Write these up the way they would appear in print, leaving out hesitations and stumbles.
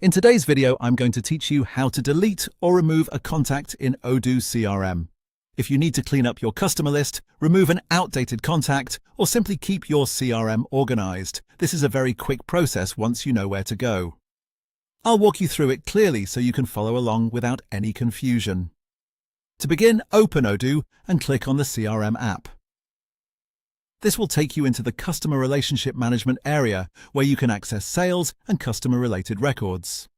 In today's video, I'm going to teach you how to delete or remove a contact in Odoo CRM. If you need to clean up your customer list, remove an outdated contact, or simply keep your CRM organized, this is a very quick process once you know where to go. I'll walk you through it clearly so you can follow along without any confusion. To begin, open Odoo and click on the CRM app. This will take you into the Customer Relationship Management area, where you can access sales and customer-related records.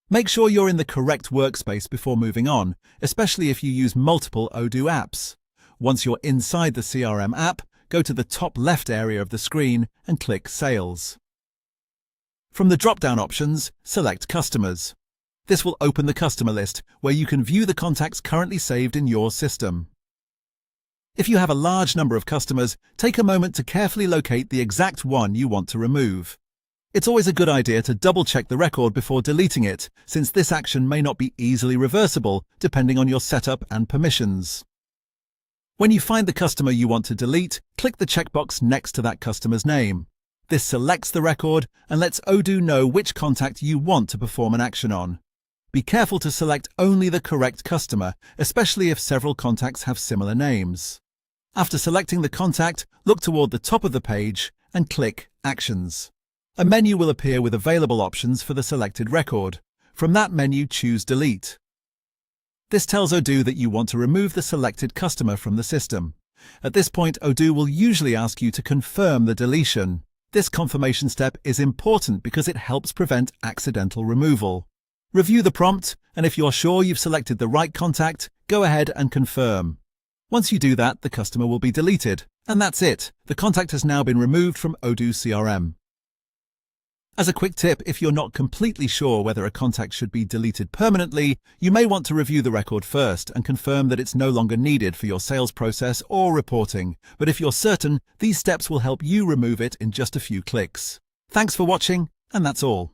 Make sure you're in the correct workspace before moving on, especially if you use multiple Odoo apps. Once you're inside the CRM app, go to the top left area of the screen and click Sales. From the drop-down options, select Customers. This will open the customer list, where you can view the contacts currently saved in your system. If you have a large number of customers, take a moment to carefully locate the exact one you want to remove. It's always a good idea to double-check the record before deleting it, since this action may not be easily reversible depending on your setup and permissions. When you find the customer you want to delete, click the checkbox next to that customer's name. This selects the record and lets Odoo know which contact you want to perform an action on. Be careful to select only the correct customer, especially if several contacts have similar names. After selecting the contact, look toward the top of the page and click Actions. A menu will appear with available options for the selected record. From that menu, choose Delete. This tells Odoo that you want to remove the selected customer from the system. At this point, Odoo will usually ask you to confirm the deletion. This confirmation step is important because it helps prevent accidental removal. Review the prompt, and if you're sure you've selected the right contact, go ahead and confirm. Once you do that, the customer will be deleted. And that's it. The contact has now been removed from Odoo CRM. As a quick tip, if you're not completely sure whether a contact should be deleted permanently, you may want to review the record first and confirm that it's no longer needed for your sales process or reporting. But if you're certain, these steps will help you remove it in just a few clicks. Thanks for watching, and that's all.